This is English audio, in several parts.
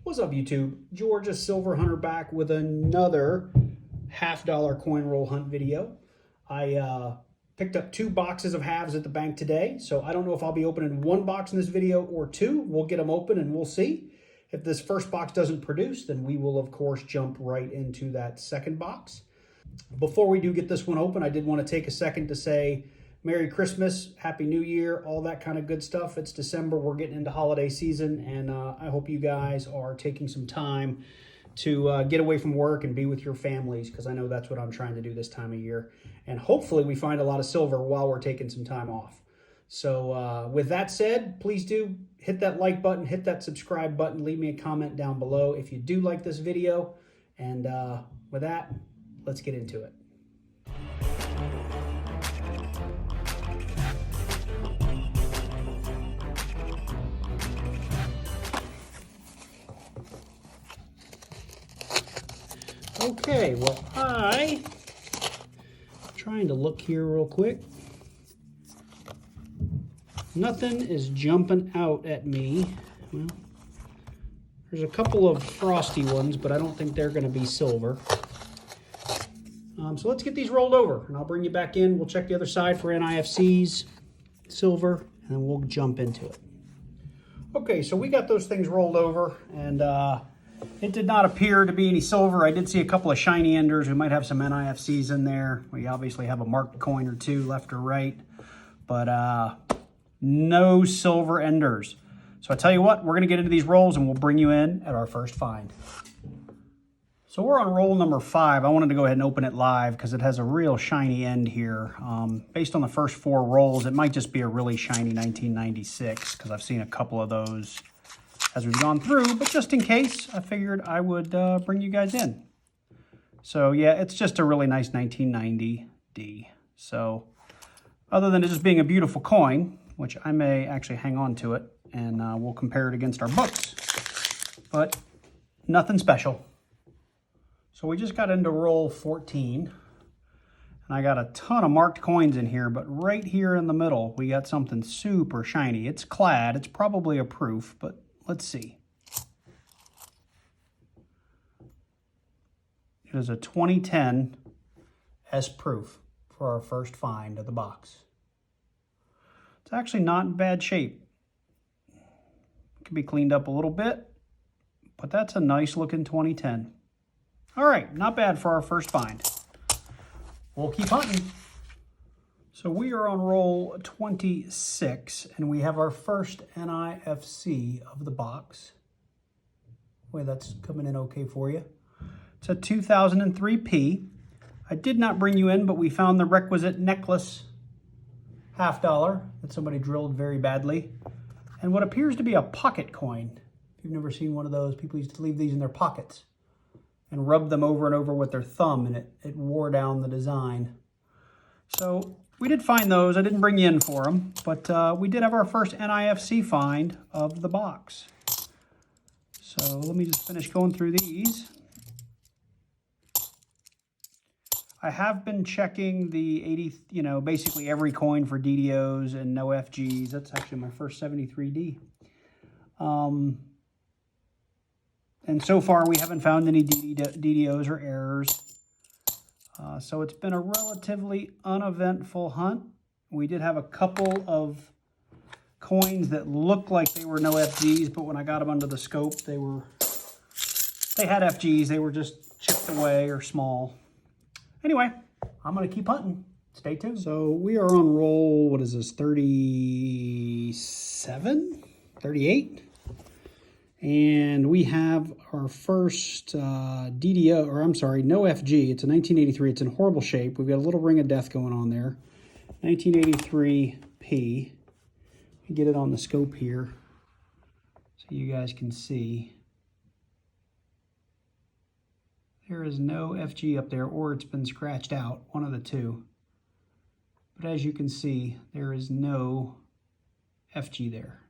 What's up, YouTube? Georgia Silver Hunter back with another $1/2 coin roll hunt video. I picked up 2 boxes of halves at the bank today, so I don't know if I'll be opening 1 box in this video or 2. We'll get them open and we'll see. If this first box doesn't produce, then we will of course jump right into that second box. Before we do get this one open, I did want to take a second to say Merry Christmas, Happy New Year, all that kind of good stuff. It's December, we're getting into holiday season, and I hope you guys are taking some time to get away from work and be with your families, because I know that's what I'm trying to do this time of year. And hopefully we find a lot of silver while we're taking some time off. So with that said, please do hit that like button, hit that subscribe button, leave me a comment down below if you do like this video. And with that, let's get into it. Okay, well, I'm trying to look here real quick. Nothing is jumping out at me. Well, there's a couple of frosty ones, but I don't think they're going to be silver. So let's get these rolled over, and I'll bring you back in. We'll check the other side for NIFCs, silver, and then we'll jump into it. Okay, so we got those things rolled over, and it did not appear to be any silver. I did see a couple of shiny enders. We might have some NIFCs in there. We obviously have a marked coin or two left or right, but no silver enders. So I tell you what, we're going to get into these rolls and we'll bring you in at our first find. So we're on roll number 5. I wanted to go ahead and open it live because it has a real shiny end here. Based on the first 4 rolls, it might just be a really shiny 1996 because I've seen a couple of those as we've gone through, but just in case, I figured I would bring you guys in. So yeah, it's just a really nice 1990D. So other than it just being a beautiful coin, which I may actually hang on to it, and we'll compare it against our books, but nothing special. So we just got into roll 14, and I got a ton of marked coins in here, but right here in the middle, we got something super shiny. It's clad, it's probably a proof, but let's see. It is a 2010 S proof for our first find of the box. It's actually not in bad shape. It can be cleaned up a little bit, but that's a nice looking 2010. All right, not bad for our first find. We'll keep hunting. So we are on roll 26, and we have our first NIFC of the box. Boy, that's coming in okay for you. It's a 2003 P. I did not bring you in, but we found the requisite necklace $1/2 that somebody drilled very badly, and what appears to be a pocket coin. If you've never seen one of those, people used to leave these in their pockets and rub them over and over with their thumb, and it wore down the design. So we did find those. I didn't bring you in for them, but we did have our first NIFC find of the box. So let me just finish going through these. I have been checking the 80, basically every coin for DDOs and no FGs. That's actually my first 73D. And so far we haven't found any DDOs or errors. So it's been a relatively uneventful hunt. We did have a couple of coins that looked like they were no FGs, but when I got them under the scope, they had FGs. They were just chipped away or small. Anyway, I'm going to keep hunting. Stay tuned. So we are on roll, what is this, 37? 38? And we have our first DDO, or I'm sorry, no FG. It's a 1983. It's in horrible shape. We've got a little ring of death going on there. 1983 P. Let me get it on the scope here so you guys can see. There is no FG up there, or it's been scratched out, one of the two. But as you can see, there is no FG there.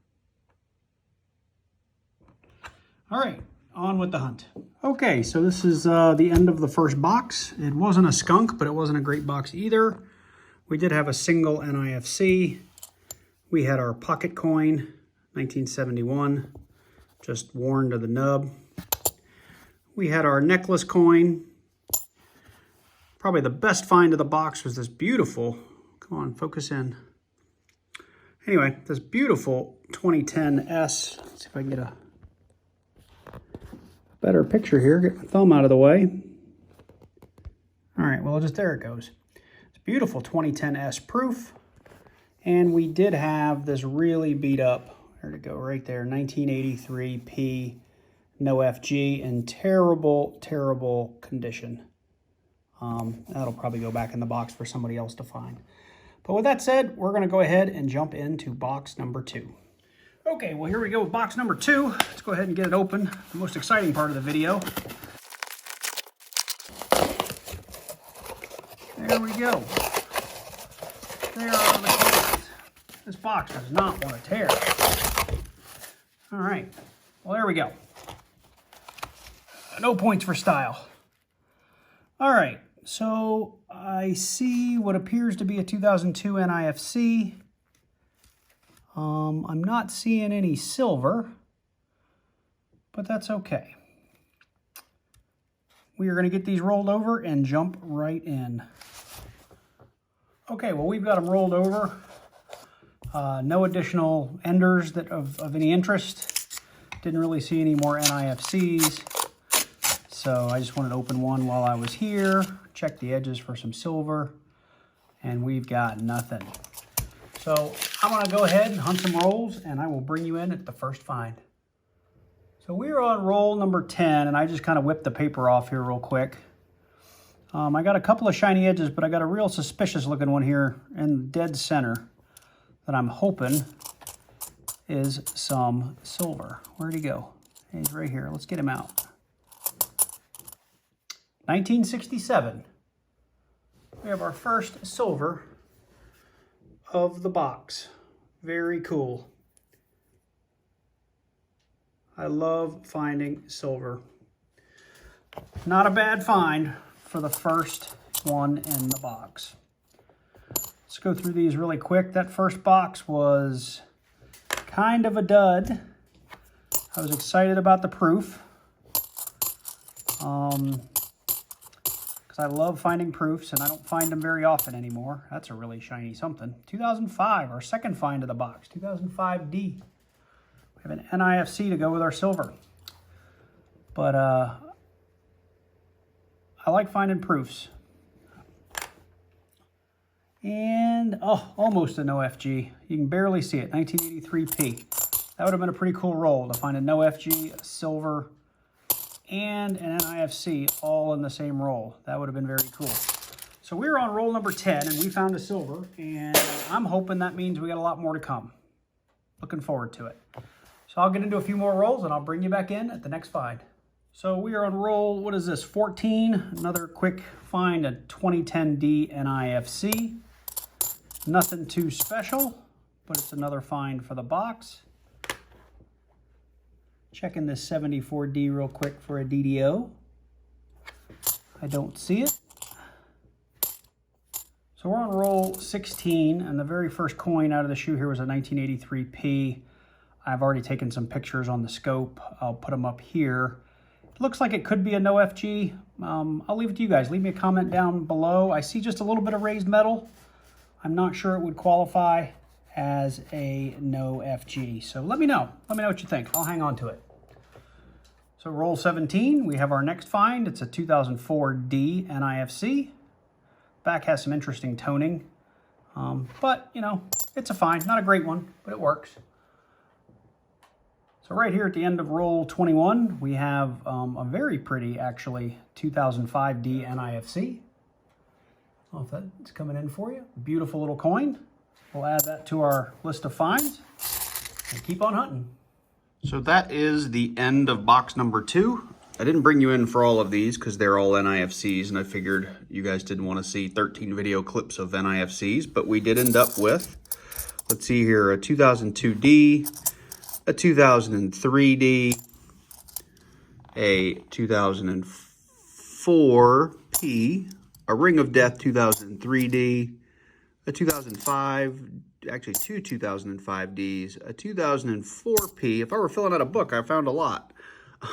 All right, on with the hunt. Okay, so this is the end of the first box. It wasn't a skunk, but it wasn't a great box either. We did have a single NIFC. We had our pocket coin, 1971, just worn to the nub. we had our necklace coin. Probably the best find of the box was this beautiful, come on, focus in. Anyway, this beautiful 2010S. Let's see if I can get a better picture here. Get my thumb out of the way. All right, well, just there it goes. It's a beautiful 2010S proof. And we did have this really beat up, there to go, right there, 1983 P, no FG, in terrible, terrible condition. That'll probably go back in the box for somebody else to find. But with that said, we're going to go ahead and jump into box number 2. Okay, well, here we go with box number 2. Let's go ahead and get it open. The most exciting part of the video. There we go. There are the coins. This box does not want to tear. All right, well, there we go. No points for style. All right, so I see what appears to be a 2002 NIFC. I'm not seeing any silver, but that's okay. We are going to get these rolled over and jump right in. Okay, well, we've got them rolled over. No additional enders that of any interest. Didn't really see any more NIFCs. So I just wanted to open one while I was here, check the edges for some silver, and we've got nothing. So I'm going to go ahead and hunt some rolls, and I will bring you in at the first find. So we're on roll number 10, and I just kind of whipped the paper off here real quick. I got a couple of shiny edges, but I got a real suspicious looking one here in dead center that I'm hoping is some silver. Where'd he go? He's right here. Let's get him out. 1967. We have our first silver of the box. Very cool. I love finding silver. Not a bad find for the first one in the box. Let's go through these really quick. That first box was kind of a dud. I was excited about the proof. I love finding proofs, and I don't find them very often anymore. That's a really shiny something. 2005, our second find of the box, 2005D. We have an NIFC to go with our silver. But I like finding proofs. And, oh, almost a no FG. You can barely see it, 1983P. That would have been a pretty cool roll to find a no FG, a silver, and an NIFC all in the same roll. That would have been very cool. So we're on roll number 10, and we found a silver, and I'm hoping that means we got a lot more to come. Looking forward to it. So I'll get into a few more rolls, and I'll bring you back in at the next find. So we are on roll, what is this, 14? Another quick find, a 2010D NIFC. Nothing too special, but it's another find for the box. Checking this 74D real quick for a DDO. I don't see it. So we're on roll 16, and the very first coin out of the shoe here was a 1983P. I've already taken some pictures on the scope. I'll put them up here. It looks like it could be a no FG. I'll leave it to you guys. Leave me a comment down below. I see just a little bit of raised metal. I'm not sure it would qualify as a no FG. So let me know. Let me know what you think. I'll hang on to it. So roll 17, we have our next find. It's a 2004D NIFC. Back has some interesting toning, but you know, it's a find. Not a great one, but it works. So right here at the end of roll 21, we have a very pretty, actually, 2005D NIFC. I don't know if that's coming in for you. Beautiful little coin. We'll add that to our list of finds and keep on hunting. So that is the end of box number 2. I didn't bring you in for all of these because they're all NIFCs, and I figured you guys didn't want to see 13 video clips of NIFCs, but we did end up with, let's see here, a 2002D, a 2003D, a 2004P, a Ring of Death 2003D, a 2005, actually two 2005Ds, a 2004P. If I were filling out a book, I found a lot.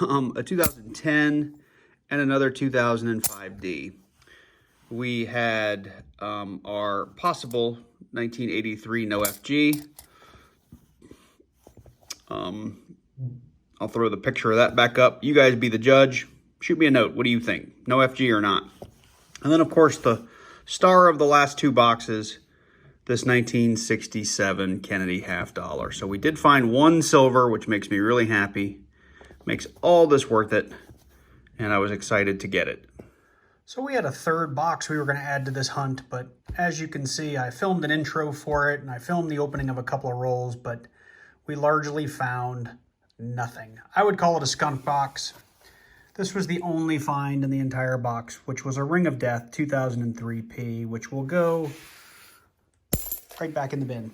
A 2010, and another 2005D. We had our possible 1983 No FG. I'll throw the picture of that back up. You guys be the judge. Shoot me a note. What do you think? No FG or not? And then, of course, the star of the last two boxes, this 1967 Kennedy half dollar. So we did find one silver, which makes me really happy. Makes all this worth it. And I was excited to get it. So we had a third box we were going to add to this hunt, but as you can see, I filmed an intro for it and I filmed the opening of a couple of rolls, but we largely found nothing. I would call it a skunk box. This was the only find in the entire box, which was a Ring of Death 2003P, which will go right back in the bin.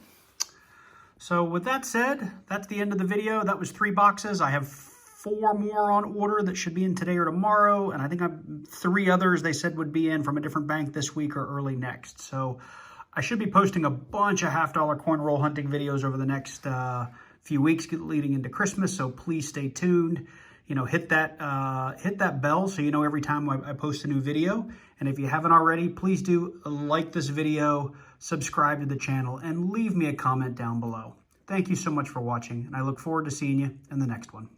So with that said, that's the end of the video. That was 3 boxes. I have 4 more on order that should be in today or tomorrow, and I think 3 others they said would be in from a different bank this week or early next. So I should be posting a bunch of half-dollar coin roll hunting videos over the next few weeks leading into Christmas, so please stay tuned. You know, hit that bell so you know every time I post a new video. And if you haven't already, please do like this video, subscribe to the channel, and leave me a comment down below. Thank you so much for watching, and I look forward to seeing you in the next one.